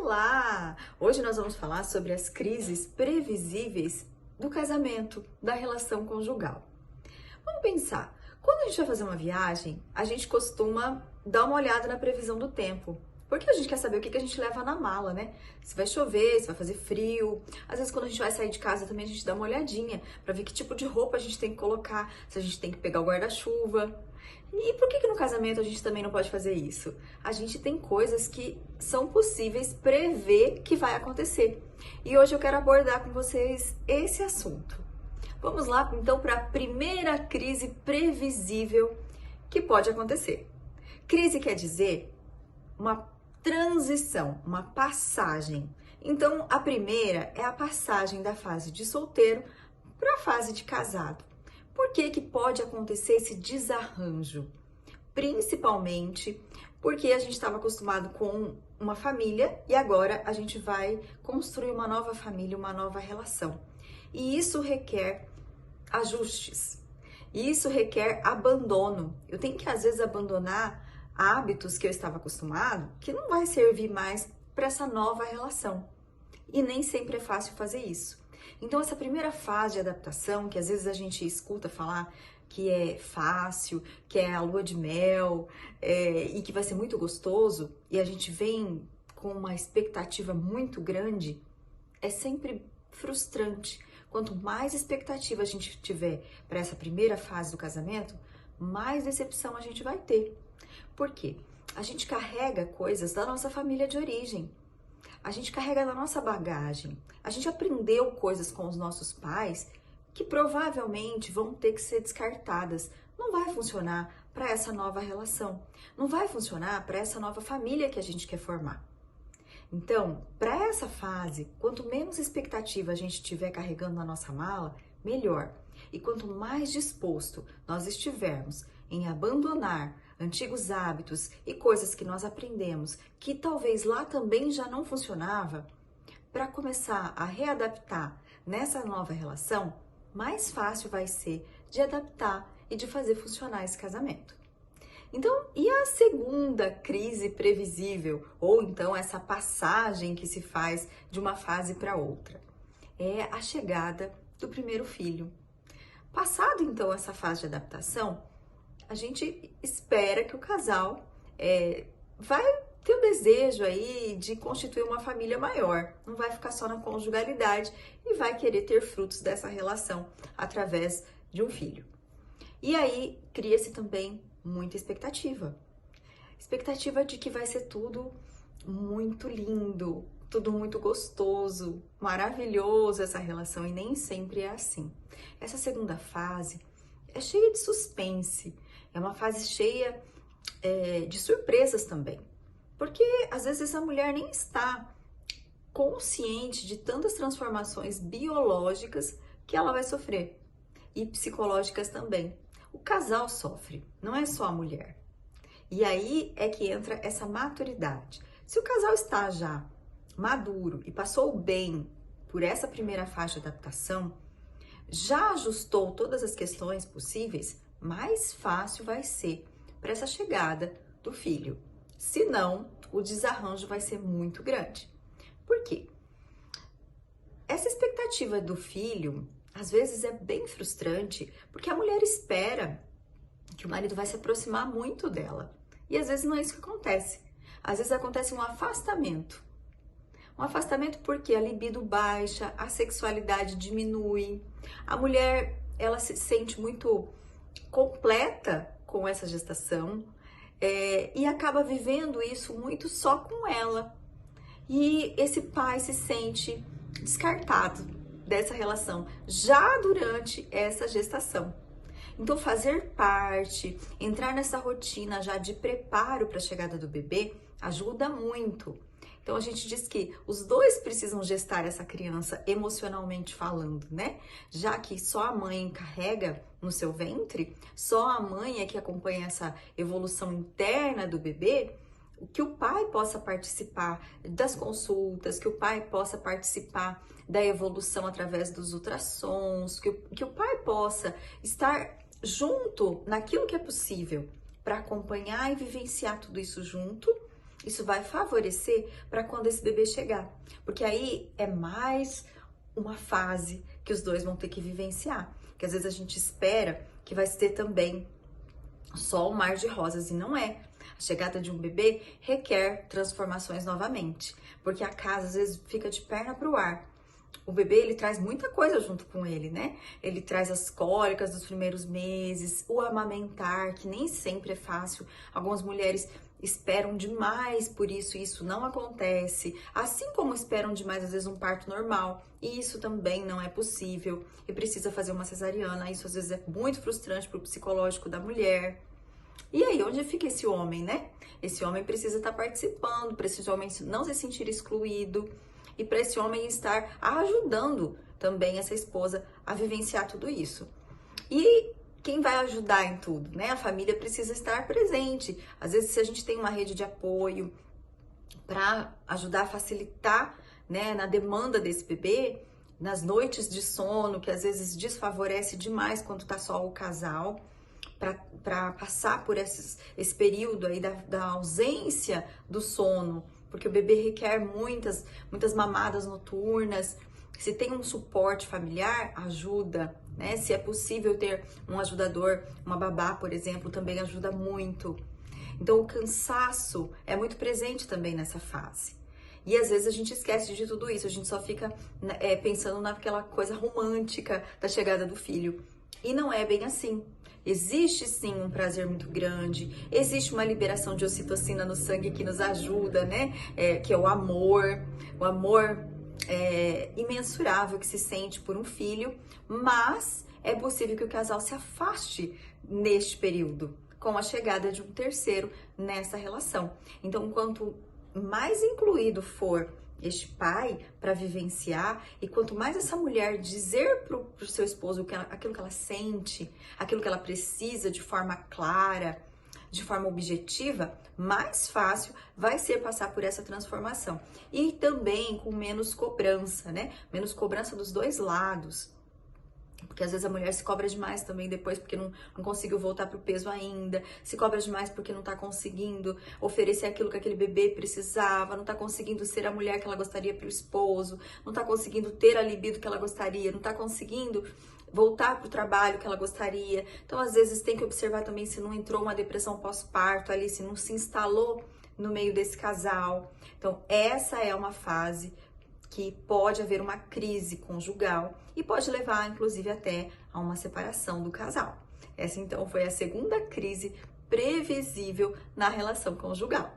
Olá! Hoje nós vamos falar sobre as crises previsíveis do casamento, da relação conjugal. Vamos pensar, quando a gente vai fazer uma viagem, a gente costuma dar uma olhada na previsão do tempo, porque a gente quer saber o que a gente leva na mala, né? Se vai chover, se vai fazer frio. Às vezes quando a gente vai sair de casa também a gente dá uma olhadinha para ver que tipo de roupa a gente tem que colocar, se a gente tem que pegar o guarda-chuva. E por que no casamento a gente também não pode fazer isso? A gente tem coisas que são possíveis prever que vai acontecer. E hoje eu quero abordar com vocês esse assunto. Vamos lá então para a primeira crise previsível que pode acontecer. Crise quer dizer uma transição, uma passagem. Então a primeira é a passagem da fase de solteiro para a fase de casado. Por que pode acontecer esse desarranjo? Principalmente porque a gente estava acostumado com uma família e agora a gente vai construir uma nova família, uma nova relação. E isso requer ajustes. Isso requer abandono. Eu tenho que às vezes abandonar hábitos que eu estava acostumado, que não vai servir mais para essa nova relação. E nem sempre é fácil fazer isso. Então, essa primeira fase de adaptação, que às vezes a gente escuta falar que é fácil, que é a lua de mel, e que vai ser muito gostoso, e a gente vem com uma expectativa muito grande, é sempre frustrante. Quanto mais expectativa a gente tiver para essa primeira fase do casamento, mais decepção a gente vai ter. Por quê? A gente carrega coisas da nossa família de origem. A gente carrega na nossa bagagem. A gente aprendeu coisas com os nossos pais que provavelmente vão ter que ser descartadas. Não vai funcionar para essa nova relação. Não vai funcionar para essa nova família que a gente quer formar. Então, para essa fase, quanto menos expectativa a gente estiver carregando na nossa mala, melhor. E quanto mais disposto nós estivermos em abandonar antigos hábitos e coisas que nós aprendemos, que talvez lá também já não funcionava, para começar a readaptar nessa nova relação, mais fácil vai ser de adaptar e de fazer funcionar esse casamento. Então, e a segunda crise previsível, ou então essa passagem que se faz de uma fase para outra? É a chegada do primeiro filho. Passado então essa fase de adaptação, a gente espera que o casal vai ter o desejo aí de constituir uma família maior, não vai ficar só na conjugalidade e vai querer ter frutos dessa relação através de um filho. E aí cria-se também muita expectativa. Expectativa de que vai ser tudo muito lindo, tudo muito gostoso, maravilhoso essa relação, e nem sempre é assim. Essa segunda fase é cheia de suspense, é uma fase cheia de surpresas também. Porque às vezes a mulher nem está consciente de tantas transformações biológicas que ela vai sofrer, e psicológicas também. O casal sofre, não é só a mulher. E aí é que entra essa maturidade. Se o casal está já maduro e passou bem por essa primeira fase de adaptação, já ajustou todas as questões possíveis, mais fácil vai ser para essa chegada do filho. Senão, o desarranjo vai ser muito grande. Por quê? Essa expectativa do filho, às vezes, é bem frustrante, porque a mulher espera que o marido vai se aproximar muito dela. E às vezes não é isso que acontece. Às vezes acontece um afastamento. Um afastamento porque a libido baixa, a sexualidade diminui. A mulher, ela se sente muito completa com essa gestação e acaba vivendo isso muito só com ela. E esse pai se sente descartado dessa relação já durante essa gestação. Então, fazer parte, entrar nessa rotina já de preparo para a chegada do bebê ajuda muito. Então, a gente diz que os dois precisam gestar essa criança emocionalmente falando, né? Já que só a mãe carrega no seu ventre, só a mãe é que acompanha essa evolução interna do bebê, que o pai possa participar das consultas, que o pai possa participar da evolução através dos ultrassons, que o pai possa estar junto naquilo que é possível para acompanhar e vivenciar tudo isso junto Isso vai favorecer para quando esse bebê chegar, porque aí é mais uma fase que os dois vão ter que vivenciar, que às vezes a gente espera que vai ter também só um mar de rosas e não é. A chegada de um bebê requer transformações novamente, porque a casa às vezes fica de perna para o ar. O bebê, ele traz muita coisa junto com ele, né? Ele traz as cólicas dos primeiros meses, o amamentar, que nem sempre é fácil. Algumas mulheres esperam demais por isso e isso não acontece. Assim como esperam demais, às vezes, um parto normal. E isso também não é possível. E precisa fazer uma cesariana. Isso, às vezes, é muito frustrante para o psicológico da mulher. E aí, onde fica esse homem, né? Esse homem precisa estar participando, para esse homem não se sentir excluído e para esse homem estar ajudando também essa esposa a vivenciar tudo isso. E quem vai ajudar em tudo, né? A família precisa estar presente. Às vezes, se a gente tem uma rede de apoio para ajudar a facilitar, né, na demanda desse bebê, nas noites de sono, que às vezes desfavorece demais quando tá só o casal, para passar por esse período aí da ausência do sono, porque o bebê requer muitas mamadas noturnas. Se tem um suporte familiar, ajuda, né? Se é possível ter um ajudador, uma babá, por exemplo, também ajuda muito. Então, o cansaço é muito presente também nessa fase. E às vezes a gente esquece de tudo isso, a gente só fica pensando naquela coisa romântica da chegada do filho. E não é bem assim. Existe sim um prazer muito grande, existe uma liberação de ocitocina no sangue que nos ajuda, né? Que é o amor imensurável que se sente por um filho, mas é possível que o casal se afaste neste período, com a chegada de um terceiro nessa relação. Então, quanto mais incluído for este pai para vivenciar, e quanto mais essa mulher dizer para o seu esposo aquilo que ela sente, aquilo que ela precisa de forma clara, de forma objetiva, mais fácil vai ser passar por essa transformação. E também com menos cobrança, né? Menos cobrança dos dois lados. Porque às vezes a mulher se cobra demais também depois porque não conseguiu voltar pro peso ainda, se cobra demais porque não tá conseguindo oferecer aquilo que aquele bebê precisava, não tá conseguindo ser a mulher que ela gostaria pro esposo, não tá conseguindo ter a libido que ela gostaria, não tá conseguindo voltar pro trabalho que ela gostaria. Então às vezes tem que observar também se não entrou uma depressão pós-parto ali, se não se instalou no meio desse casal. Então essa é uma fase que pode haver uma crise conjugal e pode levar, inclusive, até a uma separação do casal. Essa, então, foi a segunda crise previsível na relação conjugal.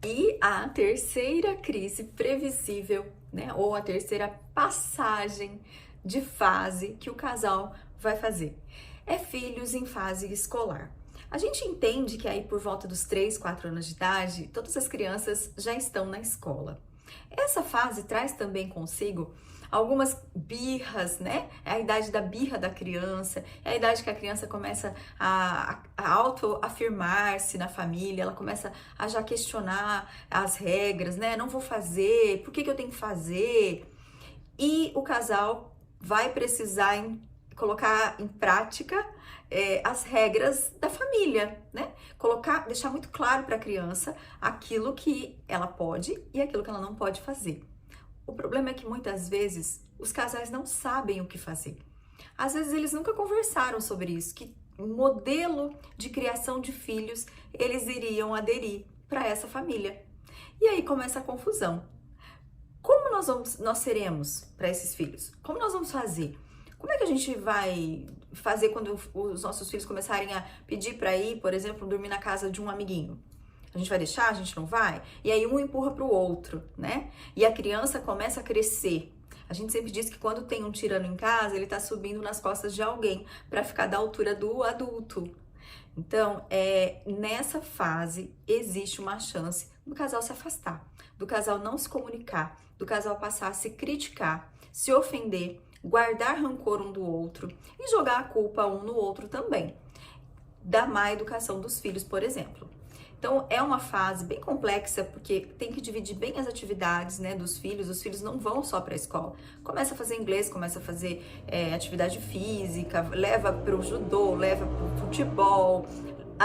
E a terceira crise previsível, né, ou a terceira passagem de fase que o casal vai fazer, é filhos em fase escolar. A gente entende que aí por volta dos 3, 4 anos de idade, todas as crianças já estão na escola. Essa fase traz também consigo algumas birras, né? É a idade da birra da criança, é a idade que a criança começa a autoafirmar-se na família, ela começa a já questionar as regras, né? Não vou fazer, por que eu tenho que fazer? E o casal vai precisar colocar em prática as regras da família, né? Deixar muito claro para a criança aquilo que ela pode e aquilo que ela não pode fazer. O problema é que muitas vezes os casais não sabem o que fazer. Às vezes eles nunca conversaram sobre isso, que modelo de criação de filhos eles iriam aderir para essa família. E aí começa a confusão. Como nós seremos para esses filhos? Como nós vamos fazer? Como é que a gente vai fazer quando os nossos filhos começarem a pedir para ir, por exemplo, dormir na casa de um amiguinho? A gente vai deixar? A gente não vai? E aí um empurra para o outro, né? E a criança começa a crescer. A gente sempre diz que quando tem um tirano em casa, ele está subindo nas costas de alguém para ficar da altura do adulto. Então, nessa fase, existe uma chance do casal se afastar, do casal não se comunicar, do casal passar a se criticar, se ofender, guardar rancor um do outro e jogar a culpa um no outro também, da má educação dos filhos, por exemplo. Então, é uma fase bem complexa, porque tem que dividir bem as atividades, né, dos filhos. Os filhos não vão só para a escola. Começa a fazer inglês, começa a fazer atividade física, leva para o judô, leva para o futebol,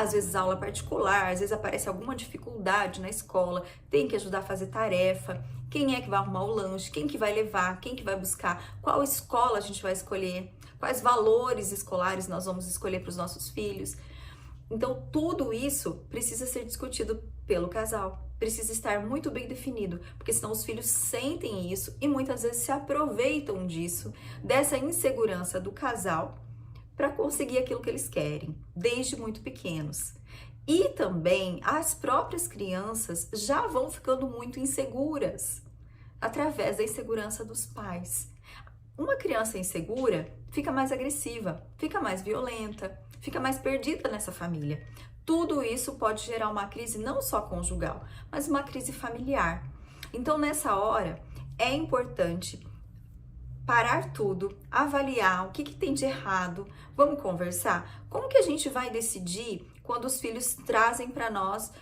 às vezes aula particular, às vezes aparece alguma dificuldade na escola, tem que ajudar a fazer tarefa, quem é que vai arrumar o lanche, quem que vai levar, quem que vai buscar, qual escola a gente vai escolher, quais valores escolares nós vamos escolher para os nossos filhos. Então, tudo isso precisa ser discutido pelo casal, precisa estar muito bem definido, porque senão os filhos sentem isso e muitas vezes se aproveitam disso, dessa insegurança do casal, para conseguir aquilo que eles querem, desde muito pequenos. E também as próprias crianças já vão ficando muito inseguras, através da insegurança dos pais. Uma criança insegura fica mais agressiva, fica mais violenta, fica mais perdida nessa família. Tudo isso pode gerar uma crise não só conjugal, mas uma crise familiar. Então, nessa hora, é importante parar tudo, avaliar o que tem de errado, vamos conversar? Como que a gente vai decidir quando os filhos trazem para nós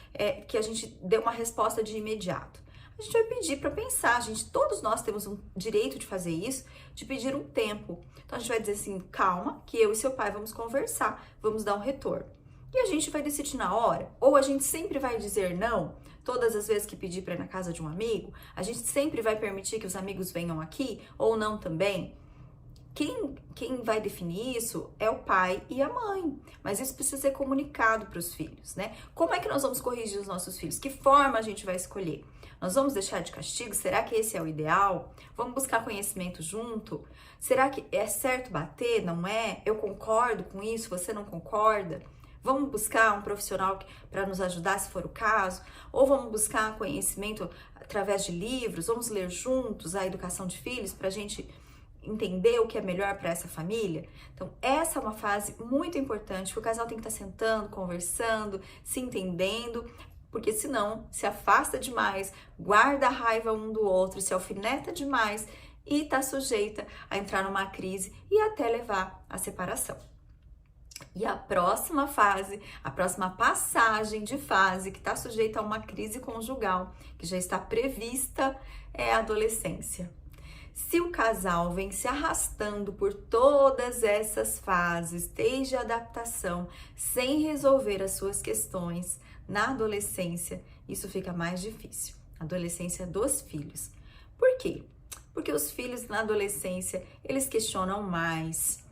que a gente dê uma resposta de imediato? A gente vai pedir para pensar, todos nós temos um direito de fazer isso, de pedir um tempo. Então a gente vai dizer assim, calma, que eu e seu pai vamos conversar, vamos dar um retorno. E a gente vai decidir na hora, ou a gente sempre vai dizer não, todas as vezes que pedir para ir na casa de um amigo, a gente sempre vai permitir que os amigos venham aqui, ou não também. Quem vai definir isso é o pai e a mãe, mas isso precisa ser comunicado para os filhos, né? Como é que nós vamos corrigir os nossos filhos? Que forma a gente vai escolher? Nós vamos deixar de castigo? Será que esse é o ideal? Vamos buscar conhecimento junto? Será que é certo bater? Não é? Eu concordo com isso? Você não concorda? Vamos buscar um profissional para nos ajudar, se for o caso? Ou vamos buscar conhecimento através de livros? Vamos ler juntos a educação de filhos para a gente entender o que é melhor para essa família? Então, essa é uma fase muito importante, que o casal tem que estar sentando, conversando, se entendendo, porque senão se afasta demais, guarda a raiva um do outro, se alfineta demais e está sujeita a entrar numa crise e até levar à separação. E a próxima fase, a próxima passagem de fase que está sujeita a uma crise conjugal, que já está prevista, é a adolescência. Se o casal vem se arrastando por todas essas fases, desde a adaptação, sem resolver as suas questões, na adolescência, isso fica mais difícil. Adolescência dos filhos. Por quê? Porque os filhos na adolescência, eles questionam mais,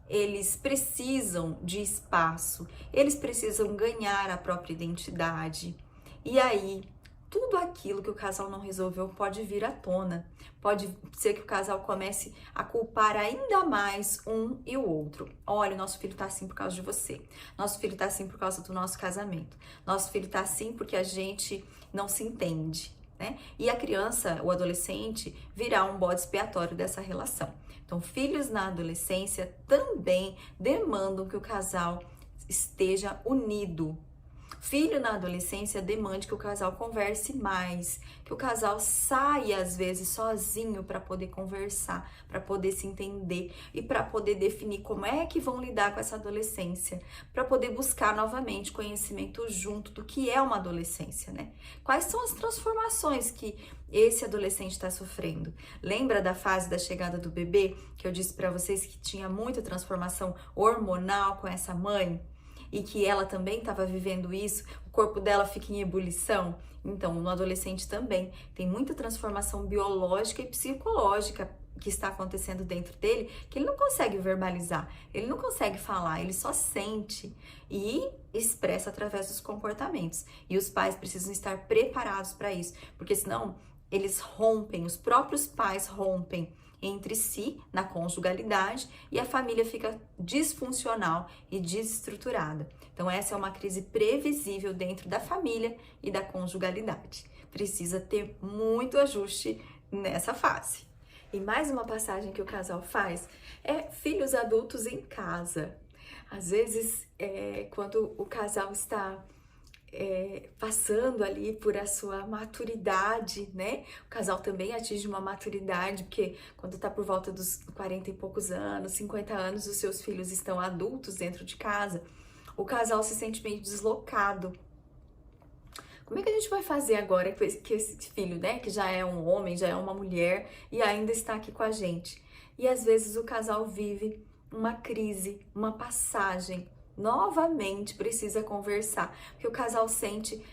eles precisam de espaço, eles precisam ganhar a própria identidade. E aí, tudo aquilo que o casal não resolveu pode vir à tona. Pode ser que o casal comece a culpar ainda mais um e o outro. Olha, nosso filho tá assim por causa de você. Nosso filho tá assim por causa do nosso casamento. Nosso filho tá assim porque a gente não se entende, né? E a criança, o adolescente, virá um bode expiatório dessa relação. Então, filhos na adolescência também demandam que o casal esteja unido. Filho na adolescência demande que o casal converse mais, que o casal saia às vezes sozinho para poder conversar, para poder se entender e para poder definir como é que vão lidar com essa adolescência, para poder buscar novamente conhecimento junto do que é uma adolescência, né? Quais são as transformações que esse adolescente está sofrendo? Lembra da fase da chegada do bebê, que eu disse para vocês que tinha muita transformação hormonal com essa mãe? E que ela também estava vivendo isso, o corpo dela fica em ebulição. Então, no adolescente também tem muita transformação biológica e psicológica que está acontecendo dentro dele, que ele não consegue verbalizar, ele não consegue falar, ele só sente e expressa através dos comportamentos. E os pais precisam estar preparados para isso, porque senão eles rompem, os próprios pais rompem entre si, na conjugalidade, e a família fica disfuncional e desestruturada. Então, essa é uma crise previsível dentro da família e da conjugalidade. Precisa ter muito ajuste nessa fase. E mais uma passagem que o casal faz é filhos adultos em casa. Às vezes, quando o casal está passando ali por a sua maturidade, né? O casal também atinge uma maturidade, porque quando tá por volta dos 40 e poucos anos, 50 anos, os seus filhos estão adultos dentro de casa, o casal se sente meio deslocado. Como é que a gente vai fazer agora que esse filho, né, que já é um homem, já é uma mulher e ainda está aqui com a gente? E às vezes o casal vive uma crise, uma passagem novamente precisa conversar, porque o casal sente,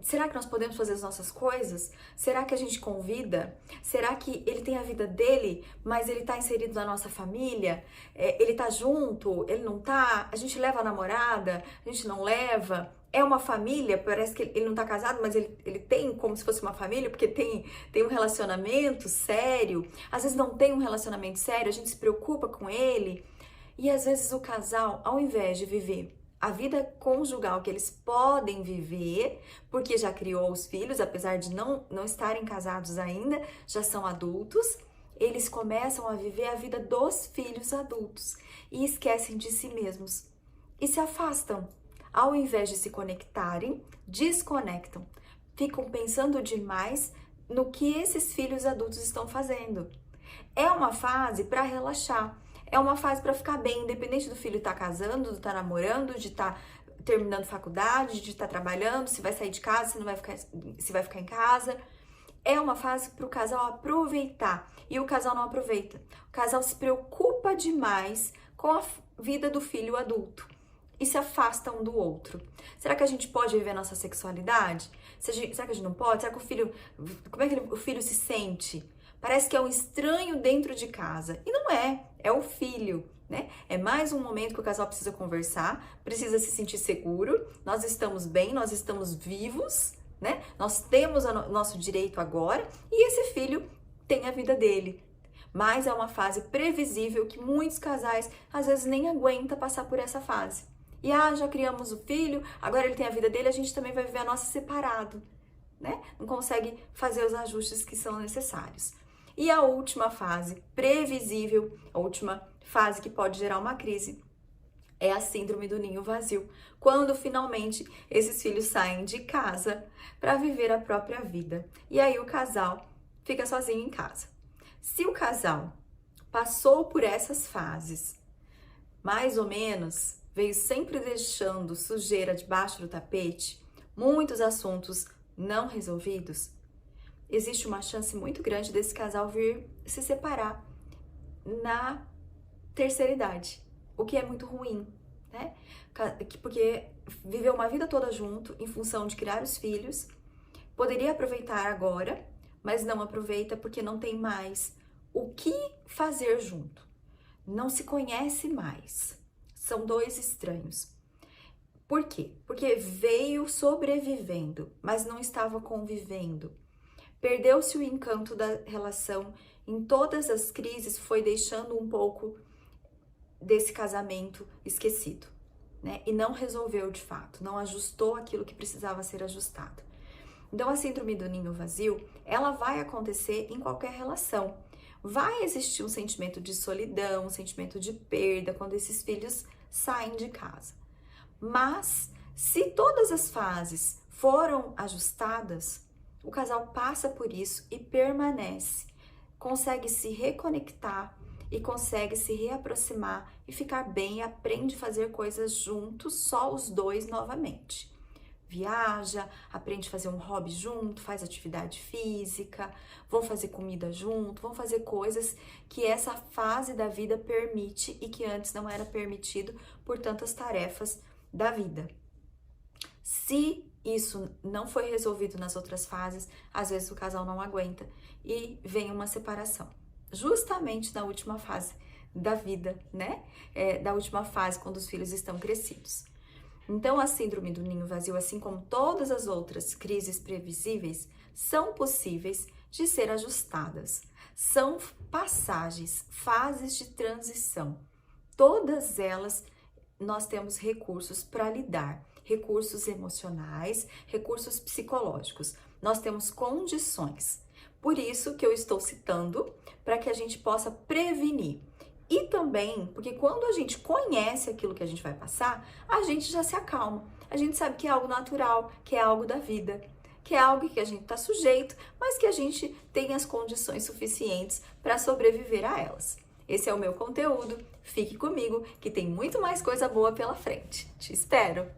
será que nós podemos fazer as nossas coisas? Será que a gente convida? Será que ele tem a vida dele, mas ele tá inserido na nossa família? Ele tá junto? Ele não tá? A gente leva a namorada? A gente não leva? É uma família, parece que ele não tá casado, mas ele tem como se fosse uma família, porque tem um relacionamento sério. Às vezes não tem um relacionamento sério, a gente se preocupa com ele. E às vezes o casal, ao invés de viver a vida conjugal que eles podem viver, porque já criou os filhos, apesar de não estarem casados ainda, já são adultos, eles começam a viver a vida dos filhos adultos e esquecem de si mesmos e se afastam. Ao invés de se conectarem, desconectam. Ficam pensando demais no que esses filhos adultos estão fazendo. É uma fase para relaxar. É uma fase para ficar bem, independente do filho estar casando, de estar namorando, de estar terminando faculdade, de estar trabalhando, se vai sair de casa, se não vai ficar, se vai ficar em casa. É uma fase para o casal aproveitar. E o casal não aproveita. O casal se preocupa demais com a vida do filho adulto e se afasta um do outro. Será que a gente pode viver nossa sexualidade? Será que a gente não pode? Será que o filho... Como é que o filho se sente? Parece que é um estranho dentro de casa. E não é o filho, né? É mais um momento que o casal precisa conversar, precisa se sentir seguro. Nós estamos bem, nós estamos vivos, né? Nós temos o nosso direito agora e esse filho tem a vida dele. Mas é uma fase previsível que muitos casais às vezes nem aguentam passar por essa fase. E já criamos o filho, agora ele tem a vida dele, a gente também vai viver a nossa separado, né? Não consegue fazer os ajustes que são necessários. E a última fase, previsível, a última fase que pode gerar uma crise, é a síndrome do ninho vazio, quando finalmente esses filhos saem de casa para viver a própria vida. E aí o casal fica sozinho em casa. Se o casal passou por essas fases, mais ou menos, veio sempre deixando sujeira debaixo do tapete, muitos assuntos não resolvidos, existe uma chance muito grande desse casal vir se separar na terceira idade, o que é muito ruim, né? Porque viveu uma vida toda junto em função de criar os filhos, poderia aproveitar agora, mas não aproveita porque não tem mais o que fazer junto, não se conhece mais. São dois estranhos. Por quê? Porque veio sobrevivendo, mas não estava convivendo. Perdeu-se o encanto da relação, em todas as crises foi deixando um pouco desse casamento esquecido, né? E não resolveu de fato, não ajustou aquilo que precisava ser ajustado. Então a síndrome do ninho vazio, ela vai acontecer em qualquer relação. Vai existir um sentimento de solidão, um sentimento de perda quando esses filhos saem de casa. Mas se todas as fases foram ajustadas, o casal passa por isso e permanece, consegue se reconectar e consegue se reaproximar e ficar bem e aprende a fazer coisas juntos, só os dois novamente. Viaja, aprende a fazer um hobby junto, faz atividade física, vão fazer comida junto, vão fazer coisas que essa fase da vida permite e que antes não era permitido por tantas tarefas da vida. Se isso não foi resolvido nas outras fases, às vezes o casal não aguenta e vem uma separação. Justamente na última fase da vida, né? Da última fase, quando os filhos estão crescidos. Então, a síndrome do ninho vazio, assim como todas as outras crises previsíveis, são possíveis de ser ajustadas. São passagens, fases de transição. Todas elas nós temos recursos para lidar, recursos emocionais, recursos psicológicos. Nós temos condições. Por isso que eu estou citando, para que a gente possa prevenir. E também, porque quando a gente conhece aquilo que a gente vai passar, a gente já se acalma. A gente sabe que é algo natural, que é algo da vida, que é algo que a gente está sujeito, mas que a gente tem as condições suficientes para sobreviver a elas. Esse é o meu conteúdo. Fique comigo, que tem muito mais coisa boa pela frente. Te espero!